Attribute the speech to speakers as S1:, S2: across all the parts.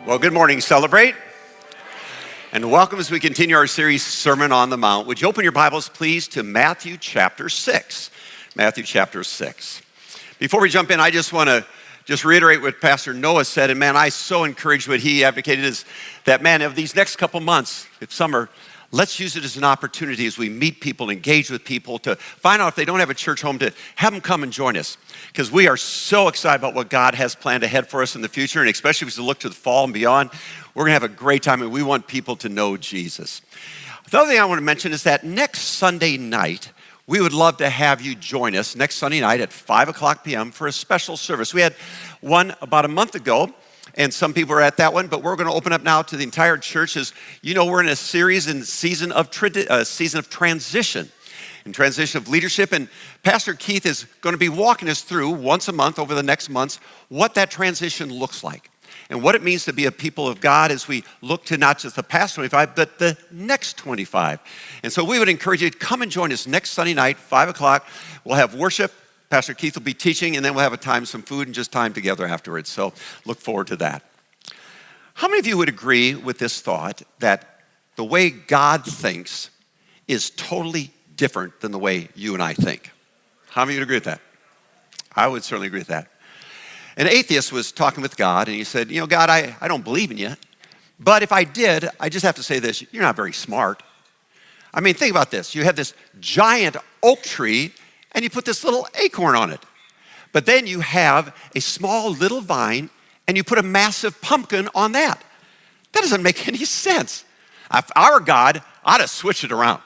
S1: Well, good morning, Celebrate. And welcome as we continue our series, Sermon on the Mount. Would you open your Bibles, please, to Matthew chapter 6. Matthew chapter 6. Before we jump in, I just want to reiterate what Pastor Noah said. And man, I so encouraged what he advocated is that, man, of these next couple months, it's summer, let's use it as an opportunity as we meet people, engage with people, to find out if they don't have a church home, to have them come and join us. Because we are so excited about what God has planned ahead for us in the future, and especially as we look to the fall and beyond, we're going to have a great time, and we want people to know Jesus. The other thing I want to mention is that next Sunday night, we would love to have you join us next Sunday night at 5 o'clock p.m. for a special service. We had one about a month ago, and some people are at that one, but we're going to open up now to the entire church. As you know, we're in a series and season of transition, and transition of leadership. And Pastor Keith is going to be walking us through once a month over the next months what that transition looks like and what it means to be a people of God as we look to not just the past 25, but the next 25. And so we would encourage you to come and join us next Sunday night, 5 o'clock. We'll have worship. Pastor Keith will be teaching, and then we'll have a time, some food, and just time together afterwards. So look forward to that. How many of you would agree with this thought that the way God thinks is totally different than the way you and I think? How many of you would agree with that? I would certainly agree with that. An atheist was talking with God, and he said, you know, God, I don't believe in you, but if I did, I just have to say this, you're not very smart. I mean, think about this. You have this giant oak tree, and you put this little acorn on it. But then you have a small little vine, and you put a massive pumpkin on that. That doesn't make any sense. If our God ought to switch it around.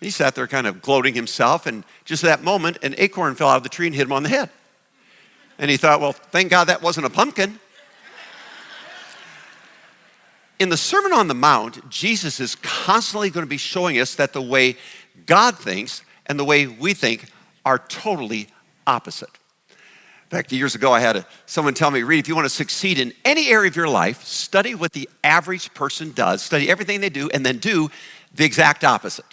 S1: He sat there kind of gloating himself, and just at that moment, an acorn fell out of the tree and hit him on the head. And he thought, well, thank God that wasn't a pumpkin. In the Sermon on the Mount, Jesus is constantly going to be showing us that the way God thinks and the way we think are totally opposite. In fact, years ago, I had someone tell me, Reed, if you want to succeed in any area of your life, study what the average person does, study everything they do, and then do the exact opposite.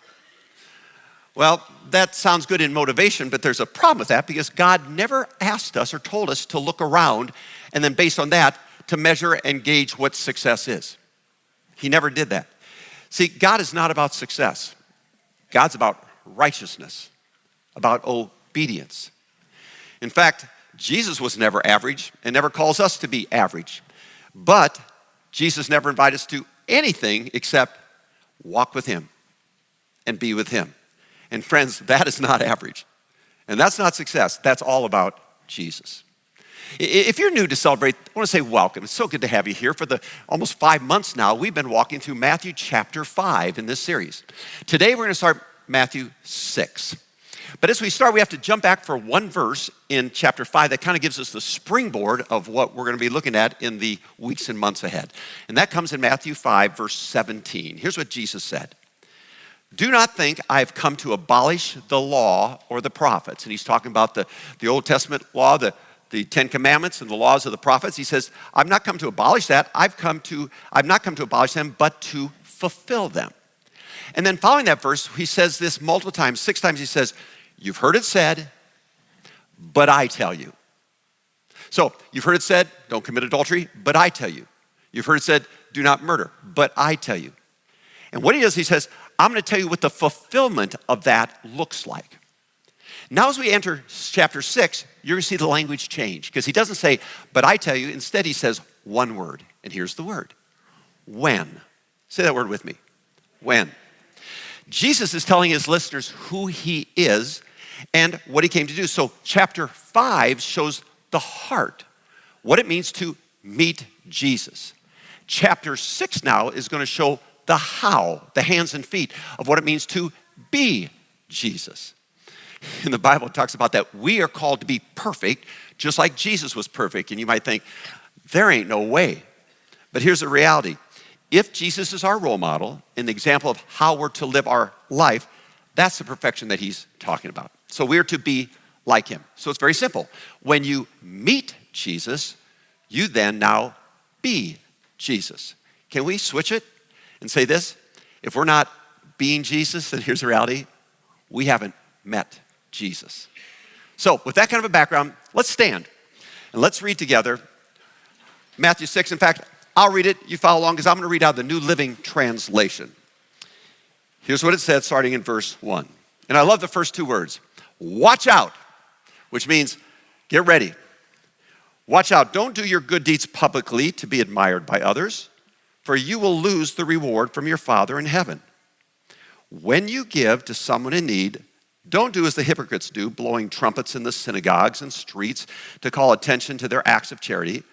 S1: Well, that sounds good in motivation, but there's a problem with that because God never asked us or told us to look around and then based on that to measure and gauge what success is. He never did that. See, God is not about success. God's about righteousness, about obedience. In fact, Jesus was never average and never calls us to be average. But Jesus never invited us to anything except walk with him and be with him. And friends, that is not average. And that's not success. That's all about Jesus. If you're new to Celebrate, I want to say welcome. It's so good to have you here. For the almost 5 months now, we've been walking through Matthew chapter 5 in this series. Today, we're going to start Matthew 6. But as we start, we have to jump back for one verse in chapter 5 that kind of gives us the springboard of what we're going to be looking at in the weeks and months ahead. And that comes in Matthew 5, verse 17. Here's what Jesus said. Do not think I have come to abolish the law or the prophets. And he's talking about the Old Testament law, the Ten Commandments and the laws of the prophets. He says, I've not come to abolish that. I've not come to abolish them, but to fulfill them. And then following that verse, he says this multiple times, 6 times he says, you've heard it said, but I tell you. So you've heard it said, don't commit adultery, but I tell you. You've heard it said, do not murder, but I tell you. And what he does, he says, I'm going to tell you what the fulfillment of that looks like. Now as we enter chapter 6, you're going to see the language change because he doesn't say, but I tell you. Instead, he says one word. And here's the word. When. Say that word with me. When. Jesus is telling his listeners who he is and what he came to do. So chapter 5 shows the heart, what it means to meet Jesus. Chapter 6 now is going to show the how, the hands and feet of what it means to be Jesus. In the Bible, it talks about that we are called to be perfect, just like Jesus was perfect. And you might think, there ain't no way. But here's the reality. If Jesus is our role model and the example of how we're to live our life, that's the perfection that he's talking about. So we're to be like him. So it's very simple. When you meet Jesus, you then now be Jesus. Can we switch it and say this? If we're not being Jesus, then here's the reality. We haven't met Jesus. So with that kind of a background, let's stand and let's read together Matthew 6. In fact, I'll read it. You follow along because I'm going to read out the New Living Translation. Here's what it said starting in verse 1. And I love the first two words. Watch out, which means get ready. Watch out. Don't do your good deeds publicly to be admired by others, for you will lose the reward from your Father in heaven. When you give to someone in need, don't do as the hypocrites do, blowing trumpets in the synagogues and streets to call attention to their acts of charity.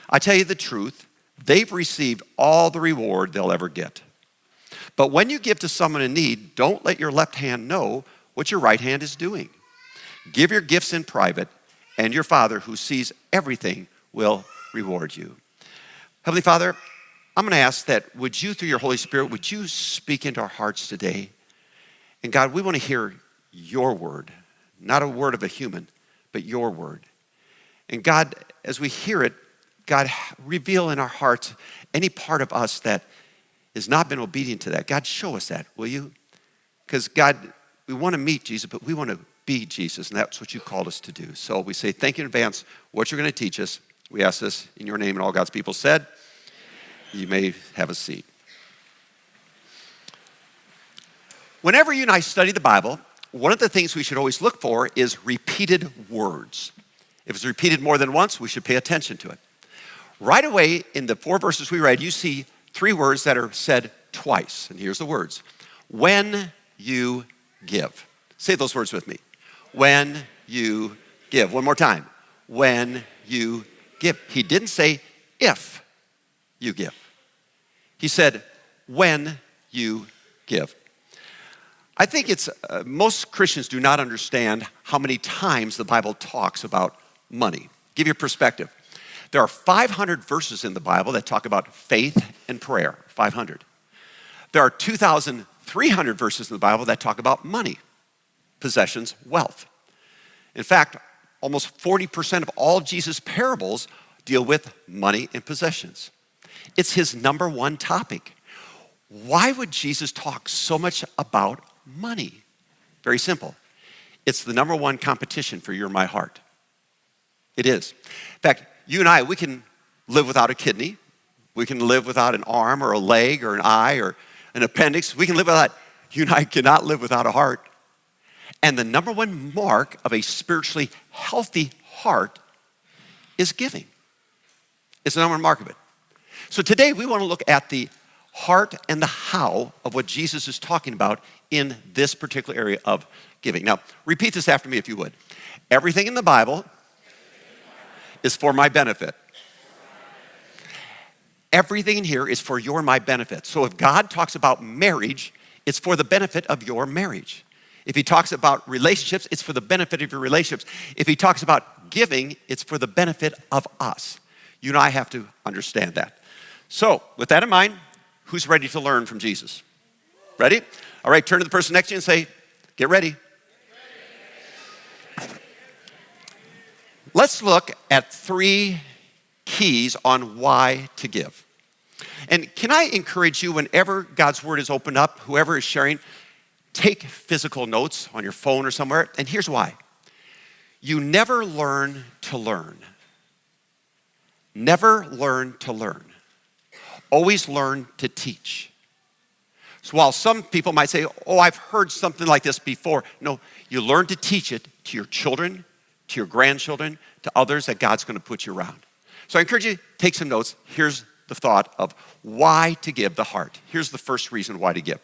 S1: I tell you the truth, they've received all the reward they'll ever get. But when you give to someone in need, don't let your left hand know what your right hand is doing. Give your gifts in private, and your Father who sees everything will reward you. Heavenly Father, I'm going to ask that would you, through your Holy Spirit, would you speak into our hearts today? And God, we want to hear your word, not a word of a human, but your word. And God, as we hear it, God, reveal in our hearts any part of us that has not been obedient to that. God, show us that, will you? Because God, we want to meet Jesus, but we want to be Jesus, and that's what you called us to do. So we say thank you in advance what you're going to teach us. We ask this in your name, and all God's people said, you may have a seat. Whenever you and I study the Bible, one of the things we should always look for is repeated words. If it's repeated more than once, we should pay attention to it. Right away, in the 4 verses we read, you see 3 words that are said twice. And here's the words. When you give. Say those words with me. When you give. One more time. When you give. He didn't say if you give. He said when you give. I think it's, most Christians do not understand how many times the Bible talks about money. Give you a perspective. There are 500 verses in the Bible that talk about faith and prayer, 500. There are 2,300 verses in the Bible that talk about money, possessions, wealth. In fact, almost 40% of all Jesus' parables deal with money and possessions. It's his number one topic. Why would Jesus talk so much about money? Very simple. It's the number one competition for your and my heart. It is. In fact, you and I, we can live without a kidney. We can live without an arm or a leg or an eye or an appendix. We can live without, you and I cannot live without a heart. And the number one mark of a spiritually healthy heart is giving. It's the number one mark of it. So today we want to look at the heart and the how of what Jesus is talking about in this particular area of giving. Now, repeat this after me if you would. Everything in the Bible is for my benefit. Everything in here is for your and my benefit. So if God talks about marriage, it's for the benefit of your marriage. If he talks about relationships, it's for the benefit of your relationships. If he talks about giving, it's for the benefit of us. You and I have to understand that. So with that in mind, who's ready to learn from Jesus? Ready? All right, turn to the person next to you and say, get ready. Let's look at 3 keys on why to give. And can I encourage you, whenever God's word is opened up, whoever is sharing, take physical notes on your phone or somewhere. And here's why. You never learn to learn. Never learn to learn. Always learn to teach. So while some people might say, oh, I've heard something like this before. No, you learn to teach it to your children, to your grandchildren, to others that God's going to put you around. So I encourage you to take some notes. Here's the thought of why to give, the heart. Here's the first reason why to give.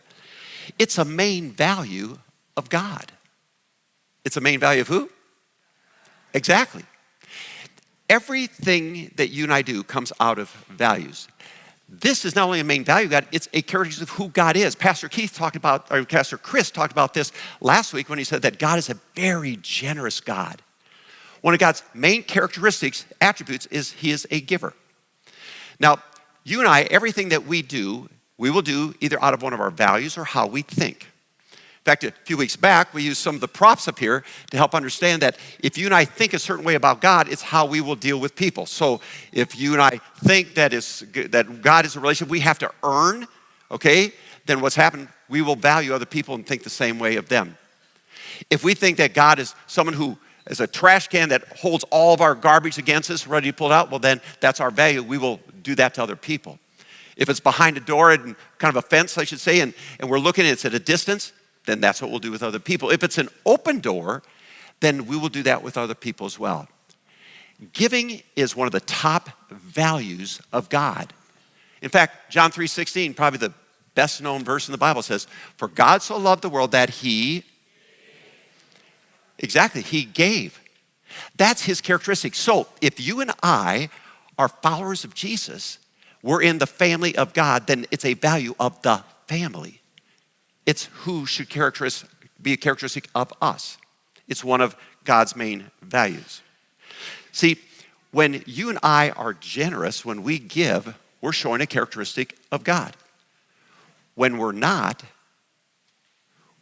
S1: It's a main value of God. It's a main value of who? Exactly. Everything that you and I do comes out of values. This is not only a main value of God, it's a characteristic of who God is. Pastor Chris talked about this last week when he said that God is a very generous God. One of God's main characteristics, attributes, is he is a giver. Now, you and I, everything that we do, we will do either out of one of our values or how we think. In fact, a few weeks back, we used some of the props up here to help understand that if you and I think a certain way about God, it's how we will deal with people. So if you and I think that God is a relationship we have to earn, okay, then what's happened, we will value other people and think the same way of them. If we think that God is someone who as a trash can that holds all of our garbage against us, ready to pull it out, well then that's our value. We will do that to other people. If it's behind a door and kind of a fence, I should say, and we're looking at it at a distance, then that's what we'll do with other people. If it's an open door, then we will do that with other people as well. Giving is one of the top values of God. In fact, John 3:16, probably the best known verse in the Bible, says, "For God so loved the world that he gave." That's his characteristic. So if you and I are followers of Jesus, we're in the family of God, then it's a value of the family. It's who should be a characteristic of us. It's one of God's main values. See, when you and I are generous, when we give, we're showing a characteristic of God. When we're not,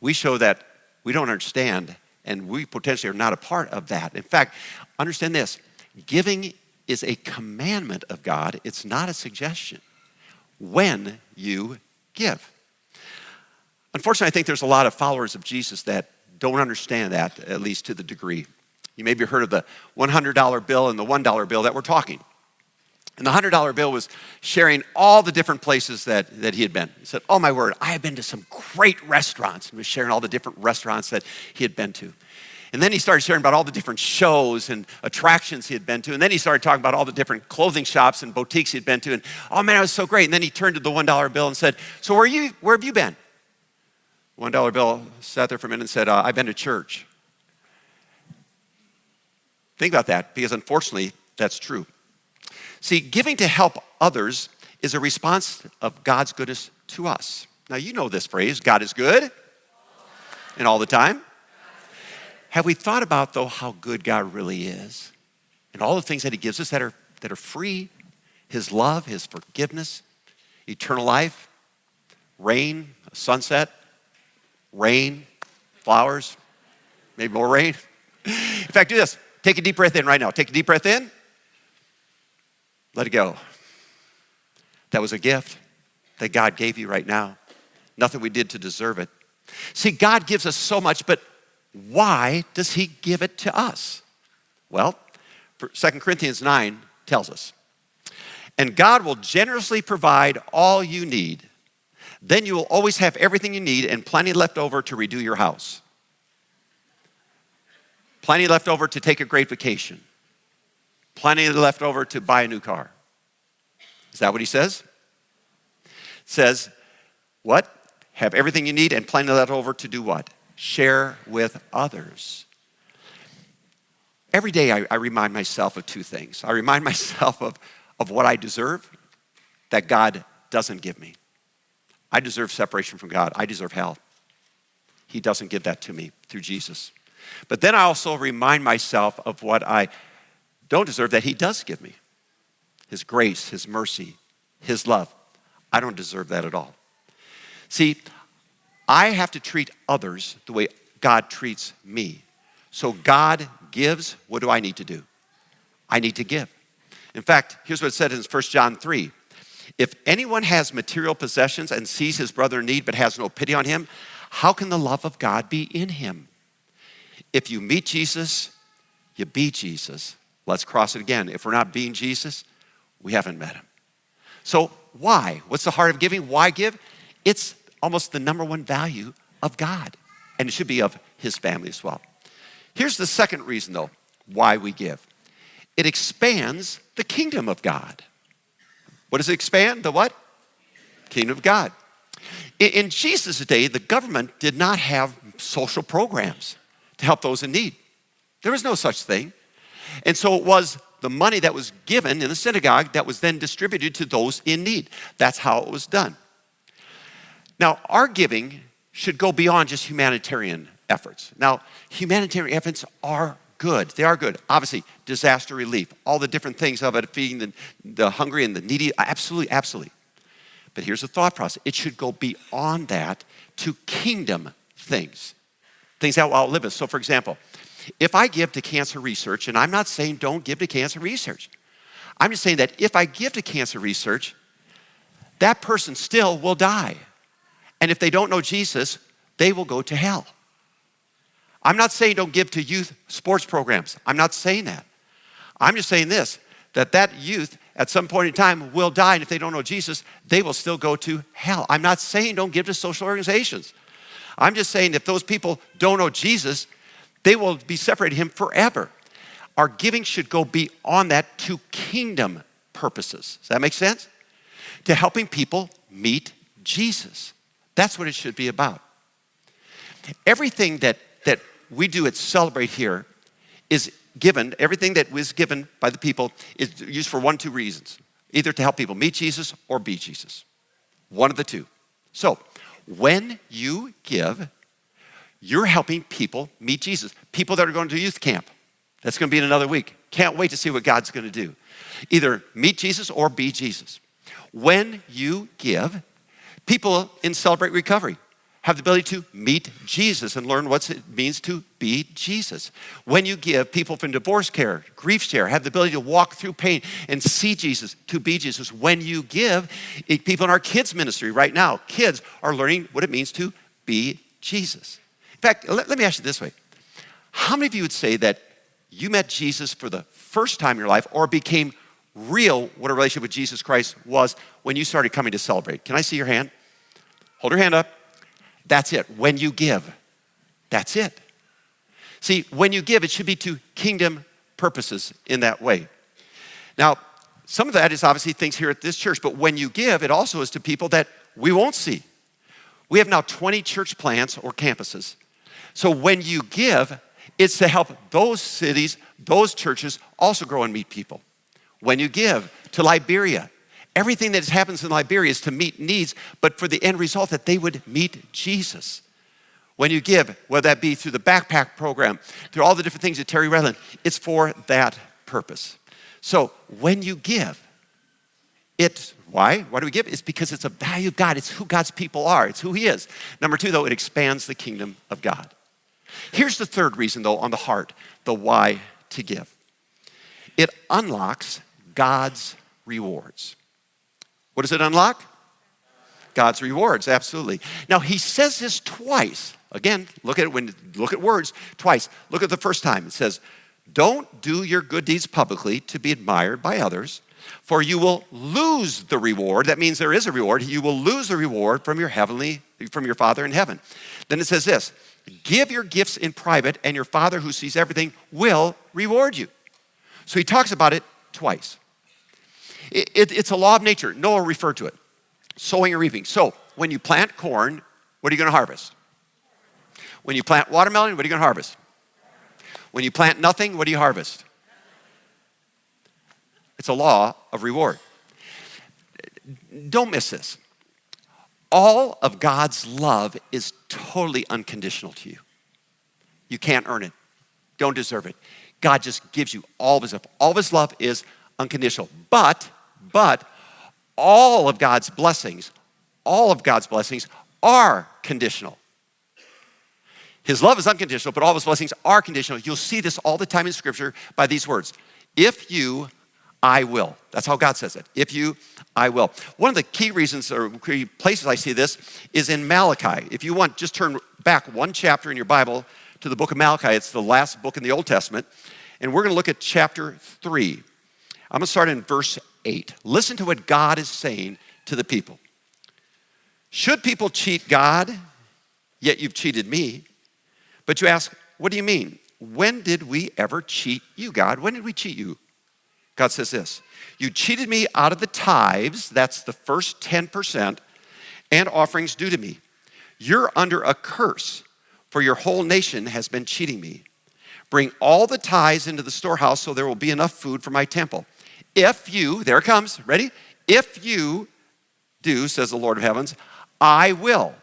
S1: we show that we don't understand and we potentially are not a part of that. In fact, understand this, giving is a commandment of God. It's not a suggestion when you give. Unfortunately, I think there's a lot of followers of Jesus that don't understand that, at least to the degree. You maybe heard of the $100 bill and the $1 bill that we're talking. And the $100 bill was sharing all the different places that he had been. He said, "Oh my word, I have been to some great restaurants." And was sharing all the different restaurants that he had been to. And then he started sharing about all the different shows and attractions he had been to. And then he started talking about all the different clothing shops and boutiques he had been to. And oh man, it was so great. And then he turned to the $1 bill and said, "So where have you been?" $1 bill sat there for a minute and said, "I've been to church." Think about that, because unfortunately, that's true. See, giving to help others is a response of God's goodness to us. Now, you know this phrase, God is good, and all the time. Have we thought about, though, how good God really is? And all the things that he gives us that are free, his love, his forgiveness, eternal life, rain, a sunset, rain, flowers, maybe more rain. In fact, do this. Take a deep breath in right now. Take a deep breath in. Let it go. That was a gift that God gave you right now. Nothing we did to deserve it. See, God gives us so much, but why does he give it to us? Well, 2 Corinthians 9 tells us, "And God will generously provide all you need. Then you will always have everything you need and plenty left over to redo your house. Plenty left over to take a great vacation. Plenty left over to buy a new car." Is that what he says? It says, what? Have everything you need and plenty left over to do what? Share with others. Every day I remind myself of two things. I remind myself of what I deserve that God doesn't give me. I deserve separation from God. I deserve hell. He doesn't give that to me through Jesus. But then I also remind myself of what I don't deserve that he does give me. His grace, his mercy, his love. I don't deserve that at all. See, I have to treat others the way God treats me. So God gives, what do I need to do? I need to give. In fact, here's what it said in 1 John 3. "If anyone has material possessions and sees his brother in need but has no pity on him, how can the love of God be in him? If you meet Jesus, you be Jesus." Let's cross it again. If we're not being Jesus, we haven't met him. So why? What's the heart of giving? Why give? It's almost the number one value of God. And it should be of his family as well. Here's the second reason, though, why we give. It expands the kingdom of God. What does it expand? The what? Kingdom of God. In Jesus' day, the government did not have social programs to help those in need. There was no such thing. And so it was the money that was given in the synagogue that was then distributed to those in need. That's how it was done. Now, our giving should go beyond just humanitarian efforts. Now, humanitarian efforts are good. They are good. Obviously, disaster relief, all the different things of it, feeding the hungry and the needy, absolutely, absolutely. But here's the thought process. It should go beyond that to kingdom things, things that will outlive us. So, for example, if I give to cancer research, and I'm not saying don't give to cancer research. I'm just saying that if I give to cancer research, that person still will die. And if they don't know Jesus, they will go to hell. I'm not saying don't give to youth sports programs. I'm not saying that. I'm just saying this, that youth at some point in time will die, and if they don't know Jesus, they will still go to hell. I'm not saying don't give to social organizations. I'm just saying if those people don't know Jesus, they will be separated from him forever. Our giving should go beyond that to kingdom purposes. Does that make sense? To helping people meet Jesus. That's what it should be about. Everything that we do at Celebrate here is given, everything that was given by the people is used for one of two reasons. Either to help people meet Jesus or be Jesus. One of the two. So, when you give, you're helping people meet Jesus. People that are going to youth camp. That's going to be in another week. Can't wait to see what God's going to do. Either meet Jesus or be Jesus. When you give, people in Celebrate Recovery have the ability to meet Jesus and learn what it means to be Jesus. When you give, people from divorce care, grief care, have the ability to walk through pain and see Jesus, to be Jesus. When you give, people in our kids ministry right now, kids are learning what it means to be Jesus. In fact, let me ask you this way. How many of you would say that you met Jesus for the first time in your life or became real what a relationship with Jesus Christ was when you started coming to Celebrate? Can I see your hand? Hold your hand up. That's it. When you give, that's it. See, when you give, it should be to kingdom purposes in that way. Now, some of that is obviously things here at this church, but when you give, it also is to people that we won't see. We have now 20 church plants or campuses. So when you give, it's to help those cities, those churches also grow and meet people. When you give to Liberia, everything that happens in Liberia is to meet needs, but for the end result that they would meet Jesus. When you give, whether that be through the backpack program, through all the different things at Terry Redland, it's for that purpose. So when you give, why? Why do we give? It's because it's a value of God. It's who God's people are. It's who he is. Number two, though, it expands the kingdom of God. Here's the third reason, though, on the heart, the why to give. It unlocks God's rewards. What does it unlock? God's rewards, absolutely. Now, he says this twice. Again, look at words twice. Look at the first time. It says, don't do your good deeds publicly to be admired by others, for you will lose the reward. That means there is a reward. You will lose the reward from your Father in heaven. Then it says this, give your gifts in private, and your Father who sees everything will reward you. So he talks about it twice. It's a law of nature. Noah referred to it. Sowing and reaping. So when you plant corn, what are you going to harvest? When you plant watermelon, what are you going to harvest? When you plant nothing, what do you harvest? It's a law of reward. Don't miss this. All of God's love is totally unconditional to you. You can't earn it. Don't deserve it. God just gives you all of his love. All of his love is unconditional. But all of God's blessings are conditional. His love is unconditional, but all of his blessings are conditional. You'll see this all the time in Scripture by these words. If you, I will. That's how God says it. If you, I will. One of the key reasons or key places I see this is in Malachi. If you want, just turn back one chapter in your Bible to the book of Malachi. It's the last book in the Old Testament. And we're going to look at chapter 3. I'm going to start in verse 8. Listen to what God is saying to the people. Should people cheat God? Yet you've cheated me. But you ask, what do you mean? When did we ever cheat you, God? When did we cheat you? God says this. You cheated me out of the tithes, that's the first 10%, and offerings due to me. You're under a curse, for your whole nation has been cheating me. Bring all the tithes into the storehouse so there will be enough food for my temple. If you, there it comes, ready? If you do, says the Lord of heavens, I will.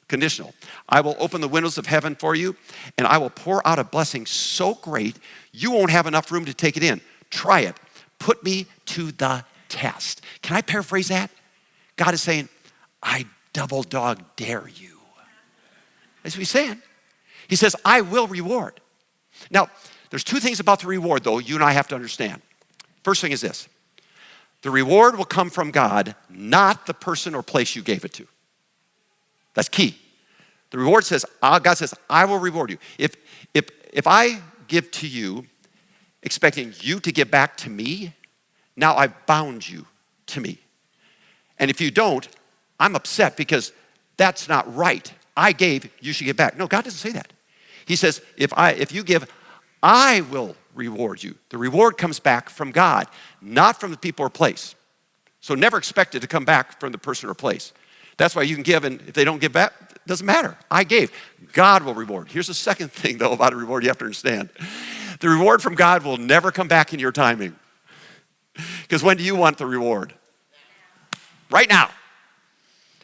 S1: Conditional. I will open the windows of heaven for you, and I will pour out a blessing so great you won't have enough room to take it in. Try it. Put me to the test. Can I paraphrase that? God is saying, I double dog dare you. That's what he's saying. He says, I will reward. Now, there's two things about the reward, though, you and I have to understand. First thing is this. The reward will come from God, not the person or place you gave it to. That's key. The reward says, God says, I will reward you. If I give to you, expecting you to give back to me, now I've bound you to me. And if you don't, I'm upset because that's not right. I gave, you should give back. No, God doesn't say that. He says, if you give, I will reward you. The reward comes back from God, not from the people or place. So never expect it to come back from the person or place. That's why you can give, and if they don't give back, it doesn't matter. I gave. God will reward. Here's the second thing, though, about a reward you have to understand. The reward from God will never come back in your timing. Because when do you want the reward? Right now.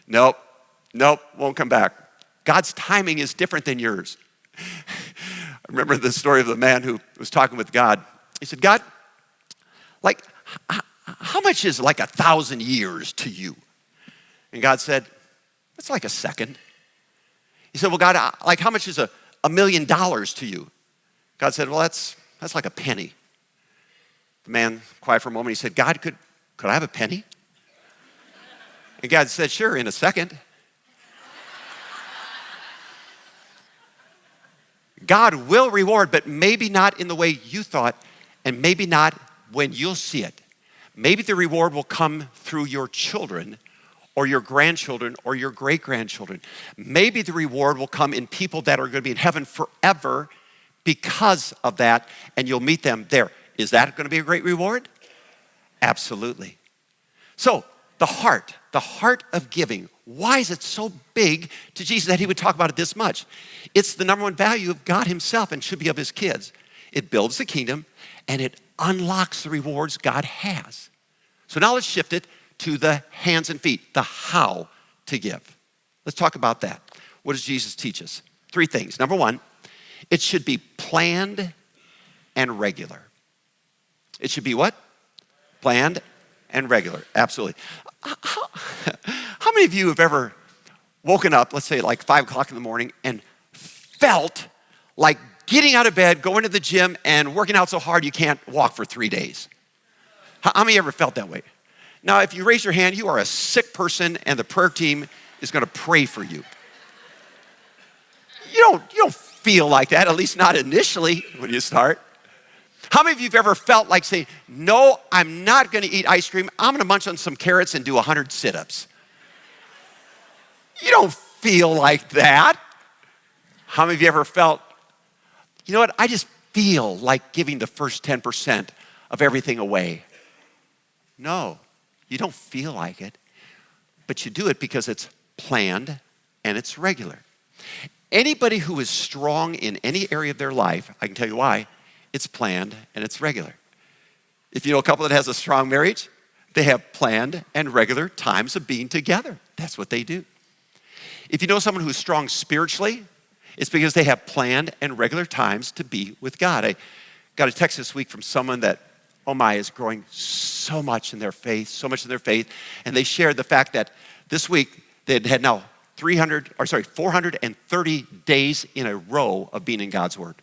S1: Nope, won't come back. God's timing is different than yours. I remember the story of the man who was talking with God. He said, God, like, how much is like 1,000 years to you? And God said, that's like a second. He said, well, God, like how much is $1 million to you? God said, well, that's like a penny. The man quiet for a moment. He said, God, could I have a penny? And God said, sure, in a second. God will reward, but maybe not in the way you thought, and maybe not when you'll see it. Maybe the reward will come through your children, or your grandchildren, or your great-grandchildren. Maybe the reward will come in people that are going to be in heaven forever because of that, and you'll meet them there. Is that going to be a great reward? Absolutely. So, the heart of giving. Why is it so big to Jesus that he would talk about it this much? It's the number one value of God himself and should be of his kids. It builds the kingdom, and it unlocks the rewards God has. So now let's shift it to the hands and feet, the how to give. Let's talk about that. What does Jesus teach us? 3 things. Number 1, it should be planned and regular. It should be what? Planned and regular. Absolutely. How many of you have ever woken up, let's say like 5 o'clock in the morning, and felt like getting out of bed, going to the gym, and working out so hard you can't walk for 3 days? How many ever felt that way? Now, if you raise your hand, you are a sick person, and the prayer team is going to pray for you. You don't feel like that, at least not initially when you start. How many of you have ever felt like saying, no, I'm not going to eat ice cream. I'm going to munch on some carrots and do 100 sit-ups. You don't feel like that. How many of you ever felt, you know what, I just feel like giving the first 10% of everything away? No, you don't feel like it, but you do it because it's planned and it's regular. Anybody who is strong in any area of their life, I can tell you why, it's planned and it's regular. If you know a couple that has a strong marriage, they have planned and regular times of being together. That's what they do. If you know someone who's strong spiritually, it's because they have planned and regular times to be with God. I got a text this week from someone that, oh my, is growing so much in their faith, and they shared the fact that this week they had now 430 days in a row of being in God's Word.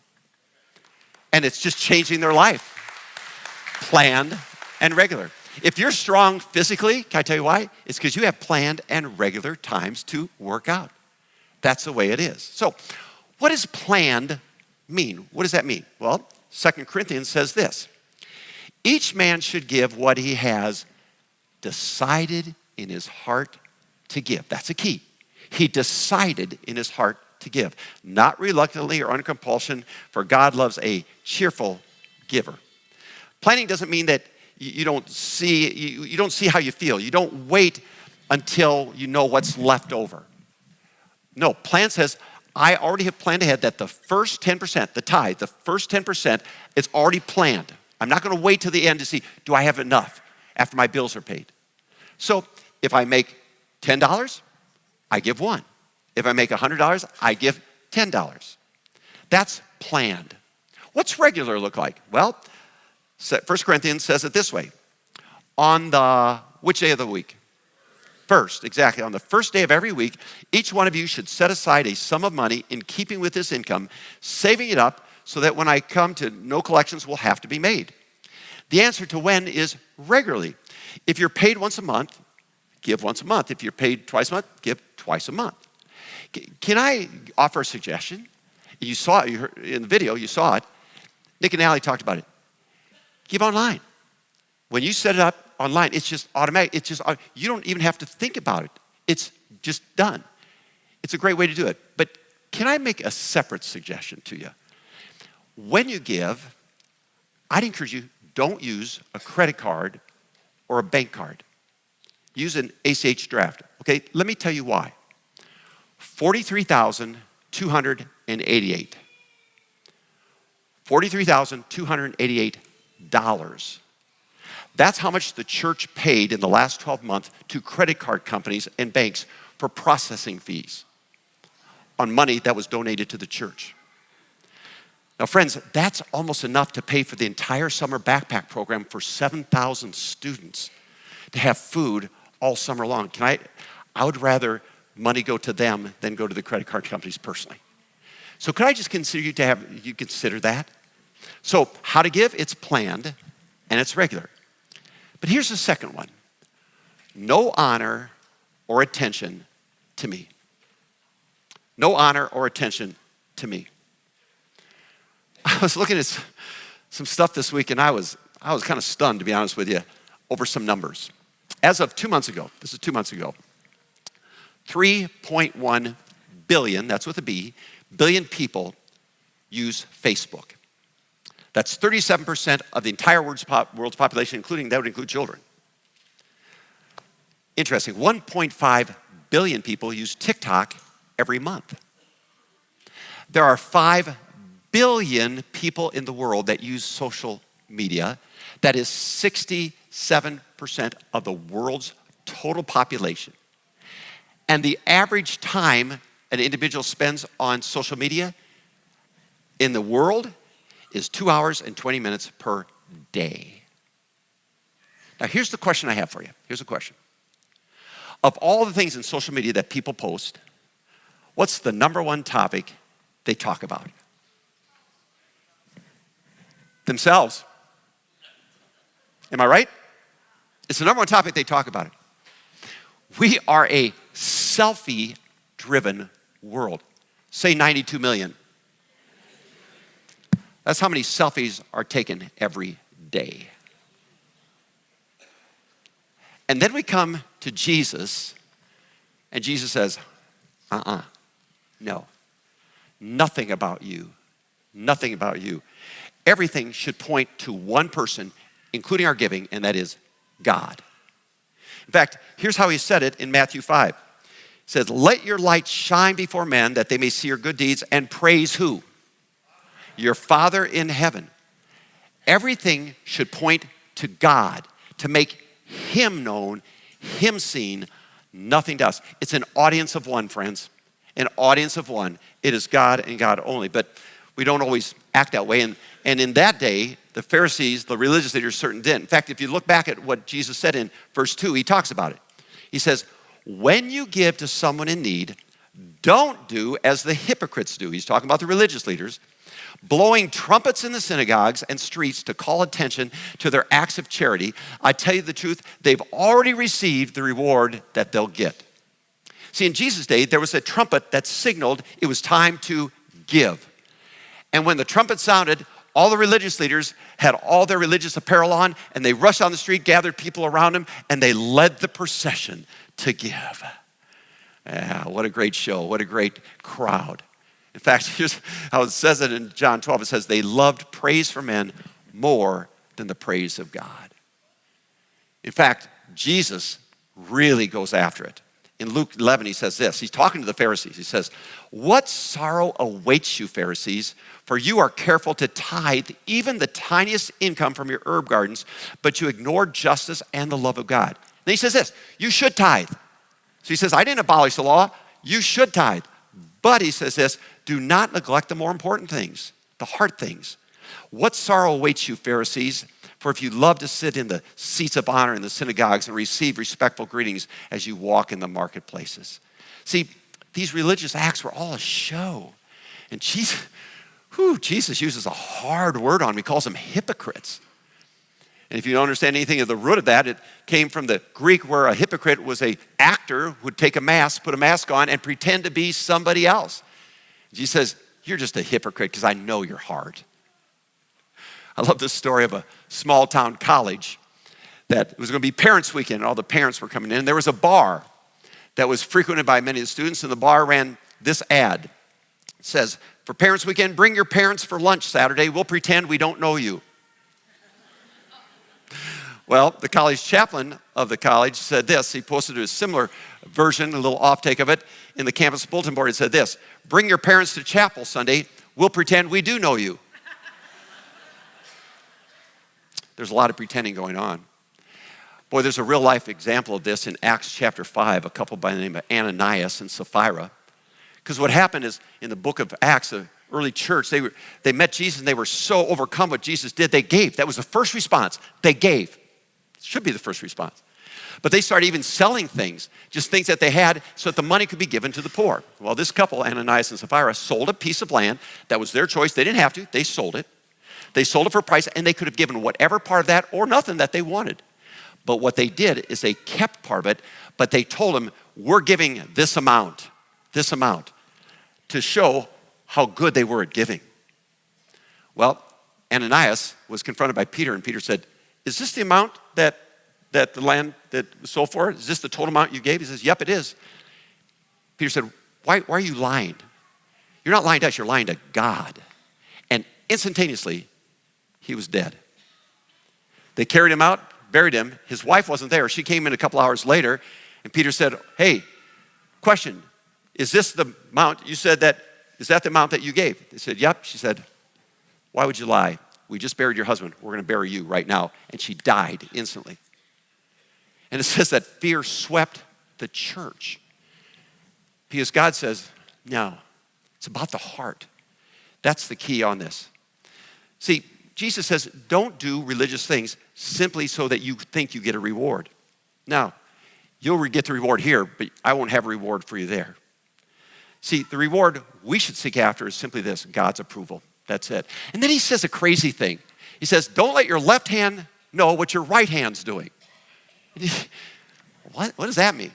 S1: And it's just changing their life. Planned and regular. If you're strong physically, can I tell you why? It's because you have planned and regular times to work out. That's the way it is. So, what does planned mean? What does that mean? Well, 2 Corinthians says this. Each man should give what he has decided in his heart to give. That's a key. He decided in his heart to give, not reluctantly or under compulsion, for God loves a cheerful giver. Planning doesn't mean that you don't see how you feel. You don't wait until you know what's left over. No, plan says, I already have planned ahead that the first 10%, the tithe, the first 10%, it's already planned. I'm not going to wait till the end to see, do I have enough after my bills are paid? So if I make $10, I give $1. If I make $100, I give $10. That's planned. What's regular look like? Well, 1 Corinthians says it this way. On which day of the week? First, exactly. On the first day of every week, each one of you should set aside a sum of money in keeping with his income, saving it up so that when I come to no collections will have to be made. The answer to when is regularly. If you're paid once a month, give once a month. If you're paid twice a month, give twice a month. Can I offer a suggestion? You saw it, you heard, in the video, you saw it. Nick and Allie talked about it. Give online. When you set it up online, it's just automatic. You don't even have to think about it. It's just done. It's a great way to do it. But can I make a separate suggestion to you? When you give, I'd encourage you, don't use a credit card or a bank card. Use an ACH draft. Okay, let me tell you why. $43,288. $43,288. That's how much the church paid in the last 12 months to credit card companies and banks for processing fees on money that was donated to the church. Now, friends, that's almost enough to pay for the entire summer backpack program for 7,000 students to have food all summer long. I would rather money go to them than go to the credit card companies personally. So could I just consider you consider that? So how to give? It's planned and it's regular. But here's the second one. No honor or attention to me. No honor or attention to me. I was looking at some stuff this week and I was kind of stunned, to be honest with you, over some numbers. As of 2 months ago, this is 2 months ago, 3.1 billion, that's with a B, billion people use Facebook. That's 37% of the entire world's population, that would include children. Interesting, 1.5 billion people use TikTok every month. There are 5 billion people in the world that use social media. That is 67% of the world's total population. And the average time an individual spends on social media in the world is 2 hours and 20 minutes per day. Now, here's the question I have for you. Here's the question. Of all the things in social media that people post, what's the number one topic they talk about? Themselves. Am I right? It's the number one topic they talk about. We are a selfie-driven world. Say 92 million. That's how many selfies are taken every day. And then we come to Jesus, and Jesus says, no, nothing about you, nothing about you. Everything should point to one person, including our giving, and that is God. In fact, here's how he said it in Matthew 5. He says, let your light shine before men that they may see your good deeds and praise who? Your Father in heaven. Everything should point to God, to make him known, him seen, nothing to us. It's an audience of one, friends. An audience of one. It is God and God only. But we don't always act that way. And in that day, the Pharisees, the religious leaders, certainly didn't. In fact, if you look back at what Jesus said in verse 2, he talks about it. He says, when you give to someone in need, don't do as the hypocrites do. He's talking about the religious leaders, blowing trumpets in the synagogues and streets to call attention to their acts of charity. I tell you the truth, they've already received the reward that they'll get. See, in Jesus' day, there was a trumpet that signaled it was time to give. And when the trumpet sounded, all the religious leaders had all their religious apparel on, and they rushed on the street, gathered people around them, and they led the procession to give. Yeah, what a great show, what a great crowd. In fact, here's how it says it in John 12. It says, they loved praise from men more than the praise of God. In fact, Jesus really goes after it. In Luke 11, he says this. He's talking to the Pharisees. He says, what sorrow awaits you, Pharisees, for you are careful to tithe even the tiniest income from your herb gardens, but you ignore justice and the love of God. Then he says this, you should tithe. So he says, I didn't abolish the law. You should tithe. But he says this, do not neglect the more important things, the hard things. What sorrow awaits you, Pharisees? For if you love to sit in the seats of honor in the synagogues and receive respectful greetings as you walk in the marketplaces. See, these religious acts were all a show. And Jesus uses a hard word on them. He calls them hypocrites. And if you don't understand anything of the root of that, it came from the Greek where a hypocrite was an actor who would take a mask, put a mask on, and pretend to be somebody else. Jesus says, you're just a hypocrite because I know your heart. I love this story of a small town college that it was going to be Parents' Weekend, and all the parents were coming in. And there was a bar that was frequented by many of the students, and the bar ran this ad. It says, for Parents' Weekend, bring your parents for lunch Saturday. We'll pretend we don't know you. Well, the college chaplain of the college said this. He posted a similar version, a little off-take of it, in the campus bulletin board. It said this, bring your parents to chapel Sunday. We'll pretend we do know you. There's a lot of pretending going on. Boy, there's a real-life example of this in Acts chapter 5, a couple by the name of Ananias and Sapphira. Because what happened is, in the book of Acts, the early church, they met Jesus and they were so overcome what Jesus did, they gave. That was the first response. They gave. Should be the first response. But they started even selling things, just things that they had so that the money could be given to the poor. Well, this couple, Ananias and Sapphira, sold a piece of land. That was their choice. They didn't have to. They sold it. They sold it for a price, and they could have given whatever part of that or nothing that they wanted. But what they did is they kept part of it, but they told him, we're giving this amount, to show how good they were at giving. Well, Ananias was confronted by Peter, and Peter said, is this the amount that the land that was sold for? Is this the total amount you gave? He says, yep, it is. Peter said, why are you lying? You're not lying to us, you're lying to God. And instantaneously, he was dead. They carried him out, buried him. His wife wasn't there. She came in a couple hours later, and Peter said, hey, question, is this the amount you said is that the amount that you gave? They said, yep. She said, why would you lie? We just buried your husband. We're going to bury you right now. And she died instantly. And it says that fear swept the church. Because God says, no, it's about the heart. That's the key on this. See, Jesus says, don't do religious things simply so that you think you get a reward. Now, you'll get the reward here, but I won't have a reward for you there. See, the reward we should seek after is simply this, God's approval. That's it. And then he says a crazy thing. He says, don't let your left hand know what your right hand's doing. What does that mean?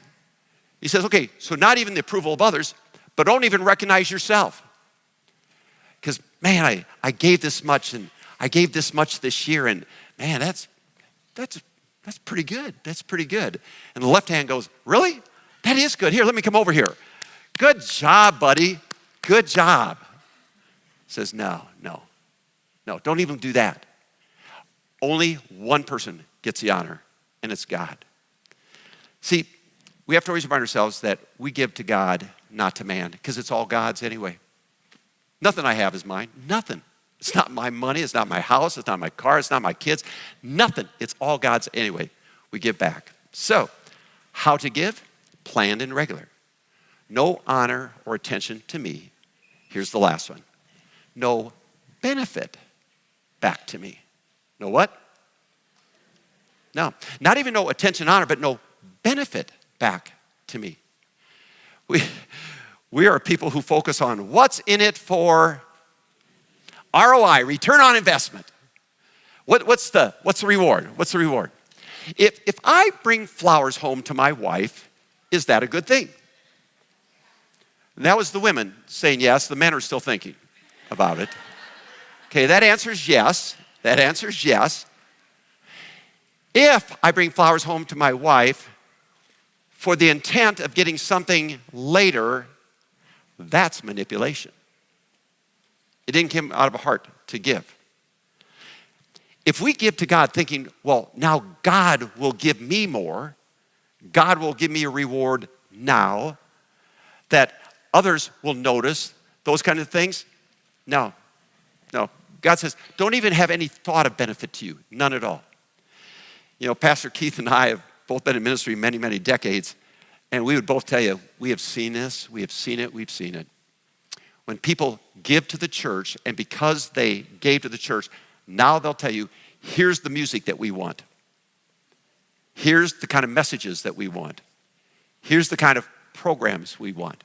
S1: He says, okay, so not even the approval of others, but don't even recognize yourself. Because, man, I gave this much, and I gave this much this year, and man, that's pretty good. That's pretty good. And the left hand goes, really? That is good. Here, let me come over here. Good job, buddy. Good job. Says, no, don't even do that. Only one person gets the honor, and it's God. See, we have to always remind ourselves that we give to God, not to man, because it's all God's anyway. Nothing I have is mine. Nothing. It's not my money. It's not my house. It's not my car. It's not my kids. Nothing. It's all God's anyway. We give back. So, how to give? Planned and regular. No honor or attention to me. Here's the last one. No benefit back to me. No what? No. Not even no attention, honor, but no benefit back to me. We are people who focus on what's in it for ROI, return on investment. What's the reward? What's the reward? If I bring flowers home to my wife, is that a good thing? And that was the women saying yes. The men are still thinking about it. Okay, that answer's yes. That answer's yes. If I bring flowers home to my wife for the intent of getting something later, that's manipulation. It didn't come out of a heart to give. If we give to God thinking, well, now God will give me more, God will give me a reward now, that others will notice, those kind of things, no. God says, don't even have any thought of benefit to you, none at all. You know, Pastor Keith and I have both been in ministry many, many decades, and we would both tell you, we have seen this, we have seen it, we've seen it. When people give to the church, and because they gave to the church, now they'll tell you, here's the music that we want. Here's the kind of messages that we want. Here's the kind of programs we want.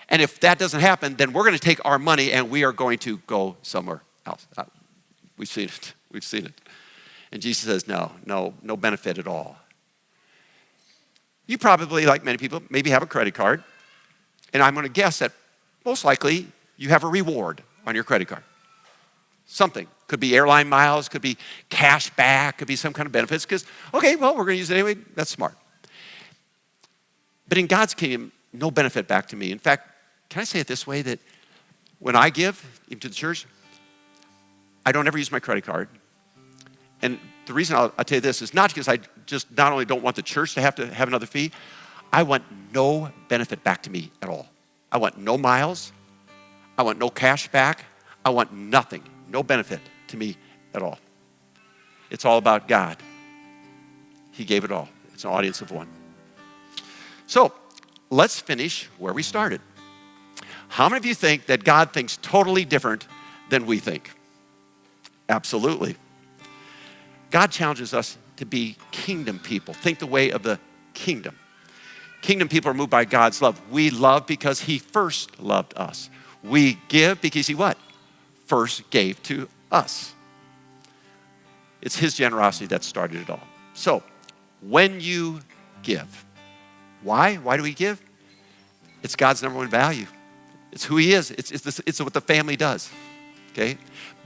S1: And if that doesn't happen, then we're going to take our money and we are going to go somewhere else. We've seen it. We've seen it. And Jesus says, no benefit at all. You probably, like many people, maybe have a credit card. And I'm going to guess that most likely you have a reward on your credit card. Something. Could be airline miles, could be cash back, could be some kind of benefits. Because, okay, well, we're going to use it anyway. That's smart. But in God's kingdom, no benefit back to me. In fact, can I say it this way, that when I give, even to the church, I don't ever use my credit card. And the reason I'll tell you this is not because I just not only don't want the church to have another fee, I want no benefit back to me at all. I want no miles. I want no cash back. I want nothing, no benefit to me at all. It's all about God. He gave it all. It's an audience of one. So let's finish where we started. How many of you think that God thinks totally different than we think? Absolutely. God challenges us to be kingdom people. Think the way of the kingdom. Kingdom people are moved by God's love. We love because he first loved us. We give because he what? First gave to us. It's his generosity that started it all. So, when you give, why? Why do we give? It's God's number one value. It's who he is. It's what the family does. Okay?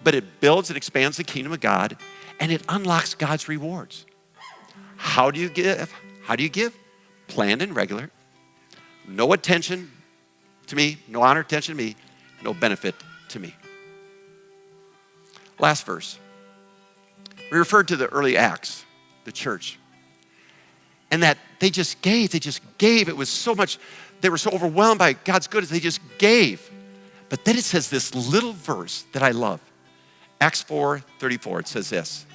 S1: But it builds and expands the kingdom of God, and it unlocks God's rewards. How do you give? How do you give? Planned and regular. No attention to me, no honor, attention to me, no benefit to me. Last verse. We referred to the early Acts, the church, and that they just gave. It was so much, they were so overwhelmed by God's goodness, they just gave. But then it says this little verse that I love. Acts 4:34, it says this.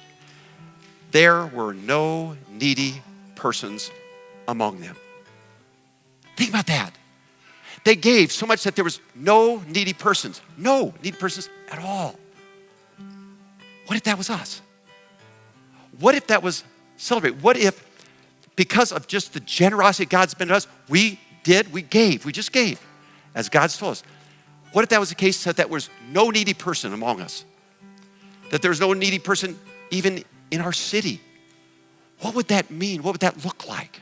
S1: There were no needy persons among them. Think about that. They gave so much that there was no needy persons. No needy persons at all. What if that was us? What if that was celebrated? What if, because of just the generosity God's been to us, we gave, we just gave, as God's told us. What if that was the case, that there was no needy person among us? That there was no needy person even in our city? What would that mean? What would that look like?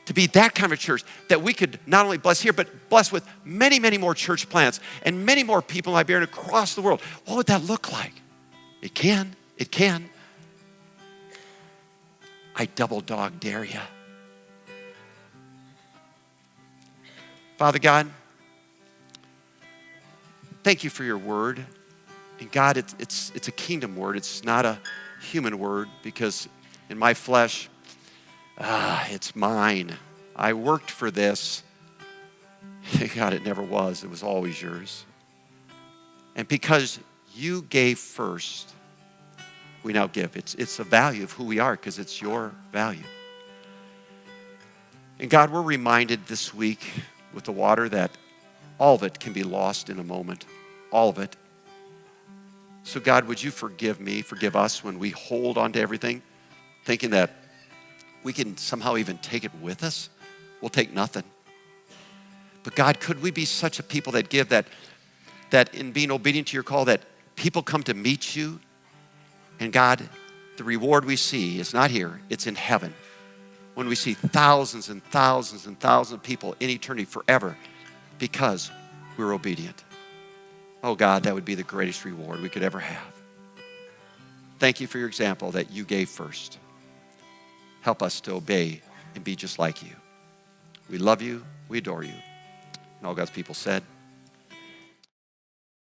S1: To be that kind of a church that we could not only bless here, but bless with many, many more church plants and many more people in Liberia and across the world. What would that look like? It can. I double dog dare you. Father God, thank you for your word. And God, it's a kingdom word. It's not a human word, because in my flesh, it's mine. I worked for this. God, it never was. It was always yours. And because you gave first, we now give. It's a value of who we are, because it's your value. And God, we're reminded this week with the water that all of it can be lost in a moment. All of it. So God, would you forgive me, forgive us when we hold on to everything, thinking that we can somehow even take it with us? We'll take nothing. But God, could we be such a people that give, that in being obedient to your call, that people come to meet you, and God, the reward we see is not here, it's in heaven. When we see thousands and thousands and thousands of people in eternity forever because we're obedient. Oh God, that would be the greatest reward we could ever have. Thank you for your example that you gave first. Help us to obey and be just like you. We love you. We adore you. And all God's people said,